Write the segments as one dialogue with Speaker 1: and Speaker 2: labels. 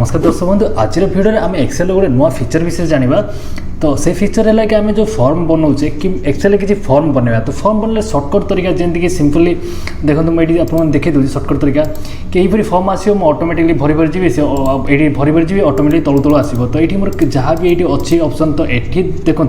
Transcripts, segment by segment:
Speaker 1: नमस्कार दर्शक बंधु आज भिडियो आम एक्सेल गोटे नुआ फीचर विषय जाना। तो से फीचर है कि आम जो फॉर्म बनाऊे कि एक्सेल किसी फॉर्म बनवा तो फॉर्म बनने सर्टकट तरीका जमीक सिंपली देखो मुझे आपको देखी दूसरी सर्टकट तरीका कि यहीपरी फॉर्म आसो मुझे ऑटोमेटिकली भरी भरी जी से ये भरी भरी जी ऑटोमेटिक तलू तलू आसो। तो ये मोर जहाँ भी ये अच्छी ऑप्शन तो ये देखो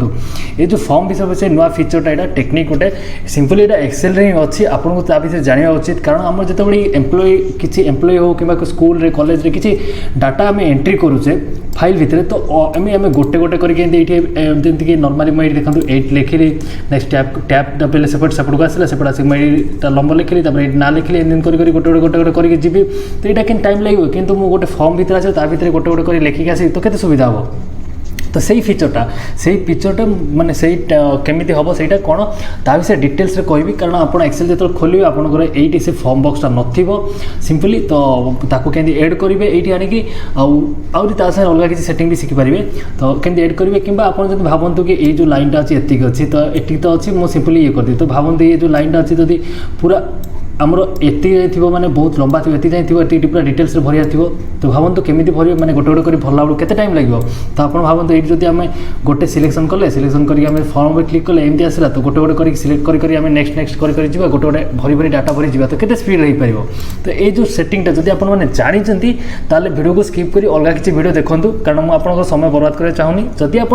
Speaker 1: ये जो फॉर्म विषय से नुआ फीचरटा यहाँ टेक्निक गोटे सिंपली यहाँ एक्सेल ही अच्छी आपको ता विषय जाना उचित कारण आम जो एम्प्लॉय किसी एम्प्लॉय हो कि स्कूल कॉलेज किसी डाटा आम एंट्री करुचे फाइल भितर तो आम गोटे गोटे करके नॉर्मली मुझे देखो 8 लिखिली नेक्स्ट टैप टैप दबाइले सेपट सेपट को आसला सेपट आसिक मुझे नंबर लिखिली ना लिखिली एम गोटे गोटे गोटे गोटे करके जी तो यहाँ कि टाइम लगे कितु मुझे गोटे फॉर्म भितर आस गोटे गोटे कर लिखिक आस तो केते सुविधा हम। तो सही फीचरटा माने सही केमिति हम सहीटा कौन ता विषय डिटेल्स रे कहबी कारण आप एक्सेल जो खोलिए आपंकर ये से फॉर्म बॉक्सटा नथिबो सिंपली तो ताको केंदी ऐड करेंगे ये आनिकी आउरी ता संगे अलग किसी सेटिंग भी शिखि पारिबे तो केंदी ऐड करेंगे कि आप जब भावतु कि ये जो लाइनटा अच्छी एतिक अच्छी तो एति तो अच्छी मो सिंपली ये कर दी तो भावतु ये जो लाइनटा अच्छी जदि पूरा आमर एति थी माने बहुत लंबा थी एति जाए थी पूरा डिटेल्स भरिया थी तो भावतु केमी भर माने गोटे गोटे कर भरला बेलू केते टाइम लगे तो आप भावतु ये जब आम गोटे सिलेक्शन कले सिलेक्शन करके फॉर्म में क्लिक कले एमती आसला तो गोटे गोटे कर सिलेक्ट करी नेक्स्ट नेक्स्ट कर जी गोटे गोटे भरी भरी डाटा भरी जा तो केते स्पीड रही पार। तो ये जो सेटिंगटा जब आप जानते ताले वीडियो को स्किप करी अलग किसी वीडियो देखूँ कारण मुझे आपको समय बर्बाद करना चाहूनी जदि आप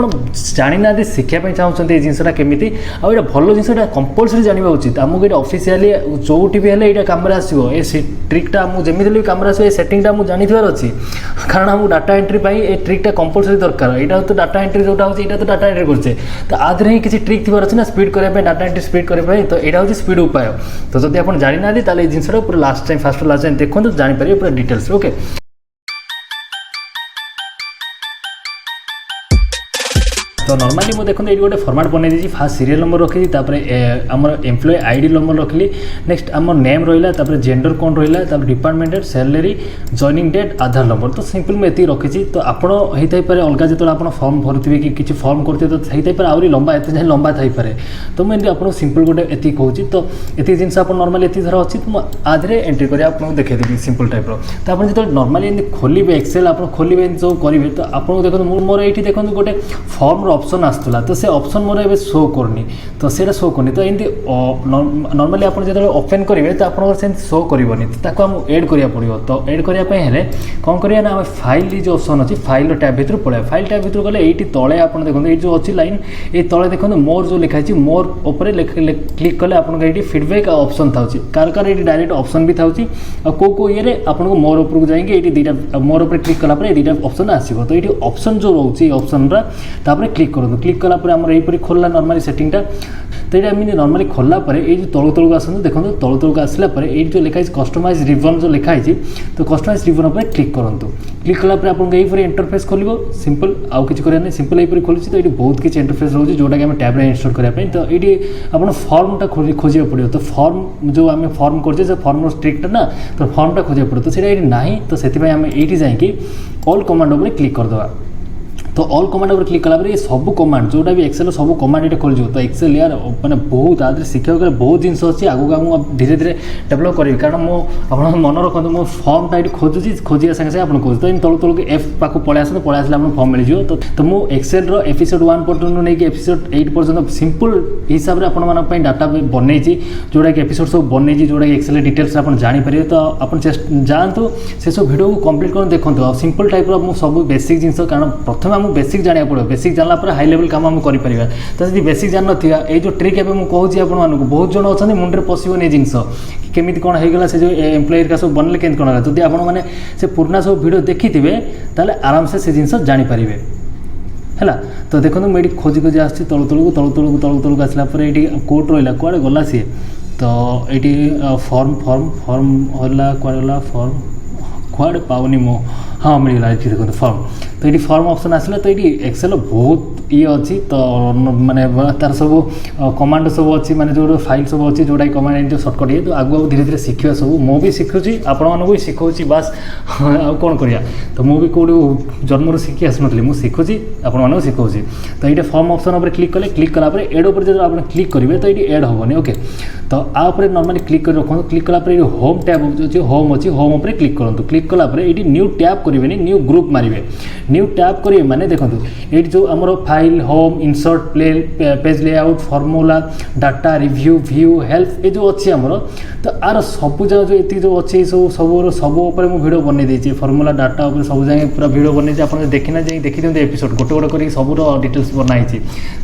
Speaker 1: जानी ना शिखापी चाहते ये जिनसा केमी आ भल जिनसा कंपलसरी जाना उचित आमको ये ऑफिशियली जोटी भी है कम आसो ये ट्रिकटा मुझे जमी कम आसो ये सेटिंगटा मुझे जानिथार अच्छी कारण आमको डाटा एंट्री ये ट्रिकटा कंपलसरी दरकार यहाँ तो डाटा एंट्री जोटा होता है तो डाटा एंट्री करछे तो आधे ही किसी ट्रिक थी ना स्पीड करने डाटा एंट्री स्पीड करने तो यहाँ हूँ स्पीड उपाय। तो जब आप जानी ना ये जिनसा पूरा last time fast last time देखो जापर पूरा डिटेल्स ओके। तो नॉर्मली मुझे देखो ये गोटे फॉर्मेट बन दी फास्ट सीरियल नंबर रखी आमर एम्प्लॉय आईडी नंबर रखिली नेक्स्ट आम नेम रहा जेंडर कौन रहा डिपार्टमेंट सैलरी जॉइनिंग डेट आधार नंबर तो सिंपल मुझे रखी तो आपड़ होता है अलग जो आप फॉर्म भरुवे कि किसी फॉर्म करते तो होता है आहरी लंबा एत लंबा थाईपे तो मुझे आपको सिंपल गोटे एति कहूँ तो ये जिन आप नॉर्मली ये थर अच्छी तो आधे एंट्री कर आपको देखेदेवी सिंपल टाइप तो आप जो नॉर्मली खोलिए एक्सेल आप खोलिए जो करेंगे तो आपको देखो मोर ये देखो गोटे फॉर्म ऑप्शन आसला तो से ऑप्शन मोर ए शो करनी तो से शो करनी तो एमती नॉर्मली आप जो ओपन करेंगे तो आप शो करनी तो आम एड करा पड़ो तो एड करने कौन करिए ना फाइल जो ऑप्शन अच्छी फाइल टैब भर पड़े फाइल टैब भर गले ये तले आप देखो ये जो अच्छी लाइन ये तले देखो मोर जो लिखाई मोर उपर क्लिक कले आप फीडबैक ऑप्शन था कार कार ये डायरेक्ट ऑप्शन भी था कौ ये आपको मोर उपरको जाएंगे ये दीटा मोर उपर क्लिक कला दीटा ऑप्शन आसो तो ये ऑप्शन जो रोचे ऑप्शन क्लिक करूँ क्लिक कलापर आम यहीपरी खोलला नॉर्मली सेटिंगटा तो ये एमती नॉर्मली खोलला ये जो तलू तलू आसते देखो तलू तलू आसला ये जो लिखाई कस्टमाइज रिबन जो लिखाई तो कस्टमाइज रिबन उपर क्लिक करूँ क्लिक कलापर आपको यहीपरी इंटरफेस खोल सिंपल आउ किसी करना सिंपल यहीपरी खोलुँ तो ये बहुत किसी इंटरफेस रोचे जोटा कि आम टैब इंस्टॉल करने तो ये आप फॉर्मटा खोजा पड़ो तो फॉर्म जो आम फॉर्म कर फॉर्म स्ट्रिक्टा ना तो फॉर्मटा खोजा पड़ो तो ये ना तो से आम ये जाकि ऑल कमांड उपर क्लिक करदे तो ऑल कमांड उपर क्लिक कलापर ये सब कमांड जोटा भी एक्सेल सब कमांड ये खोल तो एक्सेल यार मैंने बहुत आदि शिक्षा बहुत जिन अच्छी आगू आगू धीरे धीरे डेभलप करी कारण मुझे मन रखु मो फॉर्म ये खोजुची खोजा सागे आपको कहूँ तो तलू तलू एफ पाक पलि आस पलि आसले आप फॉर्म मिल तो मुझे एक्सेल एपिसोड 1 पर्यटन नहीं एपिसोड 8 पर्यटन सिंपल हिसाब से आपण डाटा बनई जोटा कि एपिसोड सब बनई जोटा कि एक्सेल डिटेल्स आप जापर तो आप जातु से सब वीडियो को कंप्लीट कर देखो सिंपल टाइप सब बेसिक जिन कारण प्रथम बेसिक जाना पड़ो बेसिक जानला पर हाई लेवल काम आम कर तो जब बेसिक जान ना ये जो ट्रिक एवं मुझे आपको बहुत जन अच्छा मुंडे पशुन जिनस केमी कौन होगा से जो एम्प्लॉय का सब बनले केमती कौन जब आप मैंने पुराना सब वीडियो देखी थे ताले आराम से जिनस जानीपर है तो देखो मुझे खोजी खोजी आस तलू तलू आसला ये कोर्ट रहा कौड़े गला सी तो ये फॉर्म फॉर्म फॉर्म है कौड़े फॉर्म कौड़े पाऊनी मो हाँ मिलगला ये देखो फॉर्म तो ये फॉर्म ऑप्शन आसला तो ये एक्सेल बहुत ये अच्छी तो माने तार सब कमांड सब अच्छी माने जो फाइल सब अच्छी जोटा कमांड जो सर्टकट ये तो आगु धीरे धीरे शिखा सब मुझे शिखुची आपण भी शिखौची बास कौन करिया तो मुझे कौट जन्म शिखी आसनी मुझे शिखुची आपण शिखौची तो ये फॉर्म ऑप्शन उपर क्लिक कलापर एड उपर जो आप क्लिक करेंगे तो ये एड हेनी ओके तो आपर नॉर्मली क्लिक कर रखो क्लिक कलापर ये होम टैब अच्छी होम उपर क्लिक करूँ क्लिक कलापर ये न्यू टैब करेंगे न्यू ग्रुप मारे न्यू टैप करेंगे माने देखो ये जो आमर file home insert play page layout formula data review view help ये जो अच्छी आमर तो आर सब जो ये जो अच्छे सब सब सब मुझे भिडियो बनई देती फॉर्मूला डाटा सब जगह पूरा भिडियो बनई आप देखना जाए देखी दिखाते एपिसोड गोटे गोटे कर सब डिटेल्स बनाई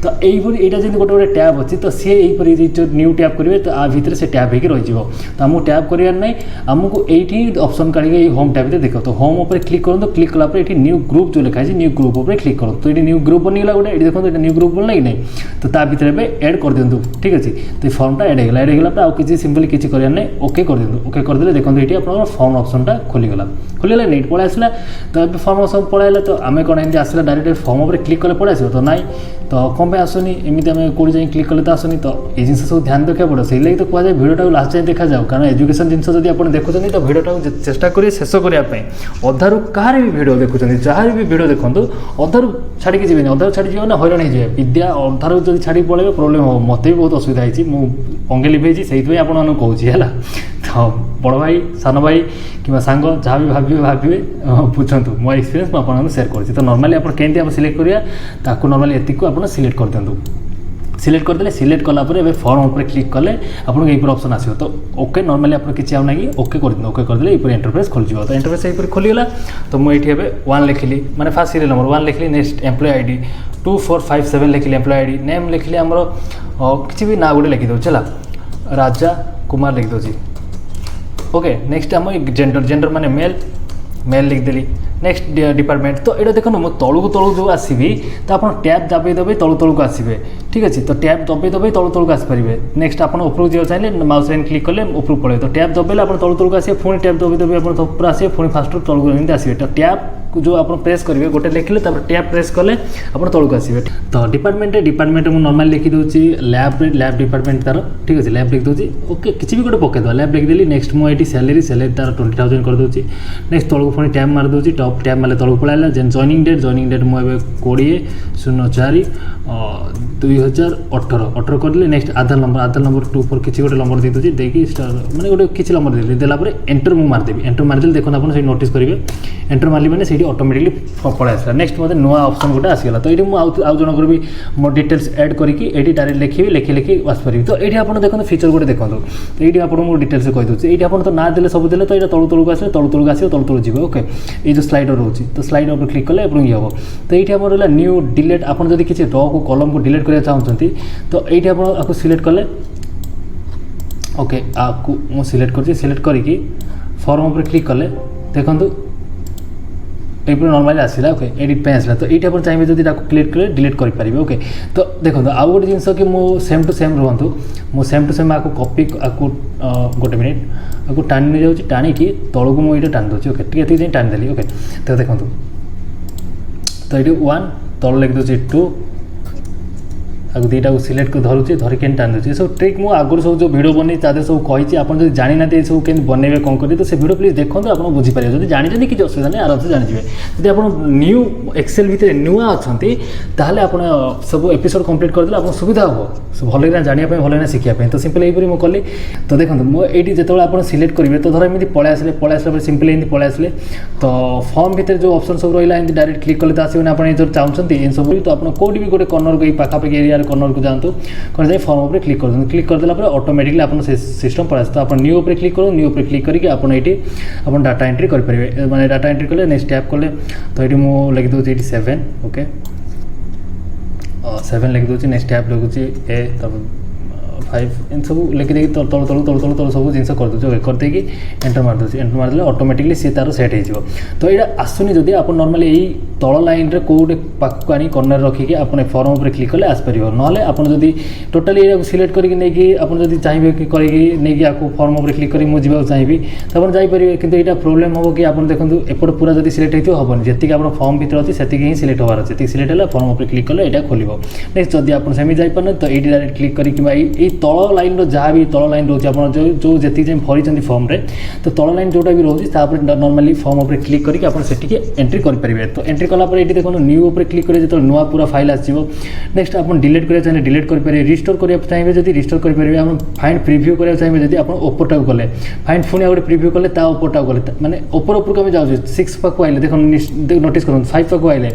Speaker 1: तो यही यहाँ जब गोटे गोटे टैब अच्छी तो सी यहीपरी जो न्यू टैप करेंगे तो आ भितर से टैप हो रही तो आमको टैप करार ना आमको ये ऑप्शन काढ़ी होम टैब देख तो होम उपर क्लिक करूँ क्लिक कलापर ये न्यू ग्रुप जो लिखाई न्यू ग्रुप उपर क्लिक करूँ तो ये न्यू ग्रुप बनीगला गोटे ये देखो ये न्यू ग्रुप बनला कि नहीं तो ता भीतर एड कर दिंतु ठीक अच्छे तो फर्मटा एड होगा आउ कि सिंपली किसी करार ना ओके कर दिंतु ओके करदे देखो ये आप फर्म ऑप्शनटा खोलीगला खोलीगला नहीं पलि आसला तो ये फर्म ऑप्शन पलैला तो आम कौन एमती आसला डायरेक्ट फर्म उपर क्लिक कले पलि आसो तो ना तो कौन पे आसुनी एमती आम कौन जाए क्लिक कले तो आसुनी तो ये जिन सब ध्यान देखा पड़ो से लगे तो कहुए भिडियो लास्ट जाए देखा जाओ कारण एजुकेशन जिन जब आप देखुं तो भिडियो चेष्टा करेंगे शेष करने अधारू कहार भी भिडियो देखुं जहाँ भी भिडियो देखो अधारू छाड़ी जी अधारू छाड़ी ना हईराण हो विद्या अधारू जब छाड़ी पड़े प्रोब्लेम हो मत भी बहुत असुविधा होती अंगे लिभेजी से आपको कहूँ तो बड़ भाई सान भाई कि सांग जहाँ भी भावे पूछूँ मो एक्सपीरियंस मुझे सेयार कर तो नॉर्मली आप केमती सिलेक्ट करा नॉर्मली एति को आप सिलेक्ट कर दिंतु सिलेक्ट करदे सिलेक्ट कलापर ए फॉर्म उपर क्लिक कले आपको यही ऑप्शन आसो तो ओके नॉर्मली आप किसी आना कि ओके कर दिन ओके करदे ये इंटरफेस खोलि तो इंटरफेस यही खोलीगला तो मुझे 1 लिखिली मैंने फास्ट सीरियल नंबर 1 लिखिली नेक्स्ट एम्प्लॉय आईडी 2457 लिखिली एम्प्लॉय आईडी नेम लिखिली आमर किसी भी ना गोटे लिखिदे चला राजा कुमार लिखिदे ओके नेक्स्ट आम जेंडर माने मेल मेल लिखदेली नेक्स्ट डिपार्टमेंट तो ये देखो मुझे तलू जो आसबि तो आप टैब दबाई दबाई तलू को आसबे ठीक अच्छे तो टैब दबाई दबाई तलू को आसपारे नेक्स्ट आप उपरକୁ जाओ चाहिए माउस लाइन क्लिक कले उपरକୁ पड़े तो टैब दबाइले आप तलू को आसे पुणी टैब दबाई दबाई आप ऊपर आसे पुणी फास्ट तलू एमती आसबे तो टैब जो आप प्रेस करेंगे गोटे लिखिले टैब प्रेस कले आप तलू को आसबे तो डिपार्टमेंट मुझे नॉर्मली लिखिदे लैब डिपार्टमेंट तार ठीक अच्छे लैब लिखिदे ओके किसी भी गोटे पकईद लैब लिखिदेली नेक्स्ट मुझे सैलरी तार 20,000 कर दूसरी नेक्स्ट तलू पुणी टैब मारिदे टॉप टैब मारे तलू पलाइला जेन जॉइनिंग डेट मुझे 20/04/2018 कर नेक्स्ट आधार नंबर 24 किसी गोटे नंबर देदी देखिए मैंने गोटे किसी नंबर देली देलापर एंटर मुझे मारिदेवी एंटर मारिदेली देखो आप नोटिस करेंगे एंटर मारे मैंने से ऑटोमेटिकली पड़े आसला नेक्स्ट मतलब नुआ ऑप्शन गोटे आसगला तो ये मुझे आउ जनकर भी मो डिटेल्स ऐड करके डायरेक्ट लिखी लिखी आसपारि तो ये आप देखो फीचर गोटे देखो तो ये आपको डिटेल्स कहीदे ये आप तो ना देले सब देले तो ये तलू को आसे तलू आसो तलू जी ओके ये जो स्लाइडर रोचे तो स्लाइडर पर क्लिक कले ये हम तो ये आम रहा न्यू डिलीट आप किसी ड्र को कलम को डिलीट करना चाहते तो ये आपको सिलेक्ट कले ओके आपको मुझे सिलेक्ट कर सिलेक्ट करके फॉर्म पर क्लिक कले देखो ये नॉर्मली आसला ओके एडिट पे आसला तो ये आप चाहिए जब क्लिक कले डिलीट करेंगे ओके तो देखो आउ गोटे जिनस कि सेम टू सेम रुहतु मु सेम टू सेम आपको कॉपी आपको गोटे मिनिट आपको टाणी जाऊँगी टाणिकी तलू को मुझे टाणी दूसरी ओके ठीक है टाणी देली ओके तो देखो तो ये 1 तल लिख दूसरी 2 आगे दुईटा को सिलेक्ट कर धरुचे धरिक टाणी दूसरी सब ट्रिक मुझे आगुरी सब जो भिडियो बनी तादे सब कही आप जानी ना सब केमती बनइबे कौन करेंगे तो से भिडियो प्लीज देखो आप बुझीपारे जब जानी किसी असुविधा नहीं आराम से जानीजे जब आप न्यू एक्सेल भितर नुआ अच्छा ताहले आप सब एपिसोड कंप्लीट करदे आप सुविधा हम भल जानापी भल शिखापी तो सिंपल यहीपरी मुझे कली तो देखो मुझे जो आप सिलेक्ट करेंगे तो धर एमती पलि आसला सिंपल एमती पलि आसले तो फॉर्म भितर जो ऑप्शन सब रहा है डायरेक्ट क्लिक कले तो आसो आप जो चाहते हैं सब तो आप कौटी भी गोटे कर्नर को पाखापाखि एरिया कर्नर को जातु कौन जाए फॉर्म उपर क्लिक कर क्लिक करदेला ऑटोमेटिकली आप सिस्टम पड़ा तो आप न्यू उपर क्लिक करूँ न्यू उपर क्लिक करके आप डाटा एंट्री करेंगे मैंने डाटा एंट्री कले नेक्स्ट टैप कले तो ये मुझे लिखि दूसरी 7 ओके 7 लिखि दूसरी नेक्स्ट टैप लिखुची ए तब 5 इन सब लिखिदे तल तल तल तल तल तल सब जिन करदे करदे एंटर मारदे एंटर मारदे ऑटोमेटिकली सी तार सेट हो तो ये आसुनी जदि आप नॉर्मली यही तल लाइन रे कोटे पाक आनी कर्नर रखिकी आप फॉर्म उपर क्लिक कले आसपार ना आप जदि टोटाली ये सिलेक्ट करके नहीं आप जब चाहिए कि करके आपको फॉर्म उपर क्लिक कर मुझे जावाक चाहिए तो आप जापरेंगे किंतु यहाँ प्रोब्लेम हम कि आप देखो एपट पूरा जब सिलेक्ट होती हेनी जी आप फॉर्म भर अच्छी से ही सिलेक्ट होवार अच्छे सिलेक्ट है फॉर्म उपर क्लिक कले यहाँ खोल नेक्स्ट जब आप सेमी जापारे तो ये डायरेक्ट क्लिक करके तल लाइन जहाँ भी तल लाइन रोचे आप जो जी भरी फर्म रे तो तल लाइन जोटा भी रोचे नॉर्मली फर्म उपर क्लिक करके आप सेटिके एंट्री करेंगे। तो एंट्री कलापर ये देखो न्यू उपर क्लिक करेंगे जो नुआ पूरा फाइल आसो। नेक्स्ट आप डिलीट करा चाहिए डिलीट करेंगे, रिस्टोर करने चाहिए जब रिस्टोर करेंगे, आप फाइंड प्रिव्यू करा चाहिए जब आप ओपरटा कले फाइंड पुणी गोटे प्रिव्यू कले ओपरटा कले माने ओपर उपरको आम जाऊँ 6 पाक आइले देखो नोटिस करूँ 5 पाक आइले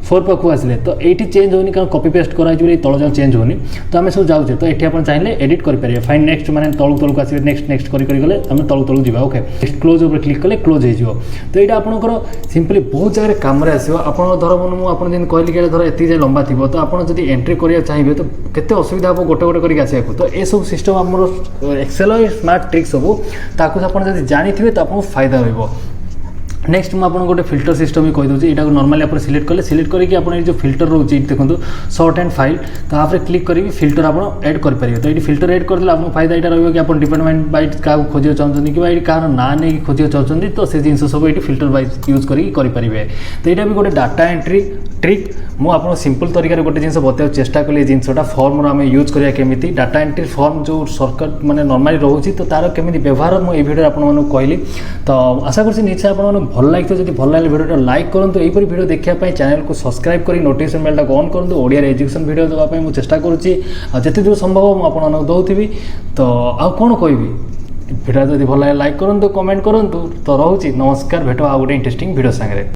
Speaker 1: 4 पाक आसिले तो ये चेंज होनी कारण कॉपी पेस्ट कराई तल जाऊँ चेंज होनी तो आम सब जाऊे। तो ये आप चाहिए एडिट करेंगे फाइंड नेक्स्ट मैंने तलू तलू आसवे नेक्स्ट करेंगे आम तलू तलू जावा। ओके नेक्स्ट क्लोज उपर क्लिक कले क्लोज हो। तो यहाँ आपंकर सिंपली बहुत जगह काम आसो आप धर मुझे जब कहली धर ये लंबा थी तो आप जब एंट्री करा चाहिए तो केते असुविधा हम गोटे गोटे करके आसको। तो ये सब सिस्टम आम एक्सेल स्मार्ट ट्रिक सब ताकू आप जानी थे तो आपको फायदा हो। नेक्स्ट मुझे आपको गोटे फिल्टर सिस्टम ही कहीदे यहाँ नॉर्मली आप सिलेक्ट कले सिलेक्ट करके आप जो फिल्टर रोचे देखो शॉर्ट एंड फाइल तो आप क्लिक करी फिल्टर आप एड करेंगे। तो ये फिल्टर एड करदे आपको फायदा यहाँ रहा कि आप डिपार्टमेंट वाइज क्या खोजा चाहते कि कहाँ ना नहीं खोजा चाहते तो से जिन सब ये फिल्टर वाइज यूज करेंगे। तो यहाँ भी गोटे डाटा एंट्री ट्रिक मुझे सिंपल तरीके गोटे जिन बताया चेष्टा कली जिनसा फर्म आम यूज करा केमी डाटा एंट्री फर्म जो सर्टकट मैंने नॉर्मली रोचे तो तार केमी व्यवहार मुझे भिडियो आपको कहली। तो आशा कर निश्चय आप भल लगे जब भल लगे भिडियो लाइक करूँ यहीपरी भिडियो देखापी चैनल को सब्सक्राइब कर नोटिफिकेशन बेल ऑन करूँ ओडिया एजुकेशन भिडियो देवाई मुझे चेष्टा करुँचे दूर संभव मुझे दौथी। तो आउ कौन कहबी भिडियो जब भल लगे लाइक करूँ कमेंट करूँ तो रोचे नमस्कार भेट आ गोटे इंटरेस्टिंग भिडियो सागर।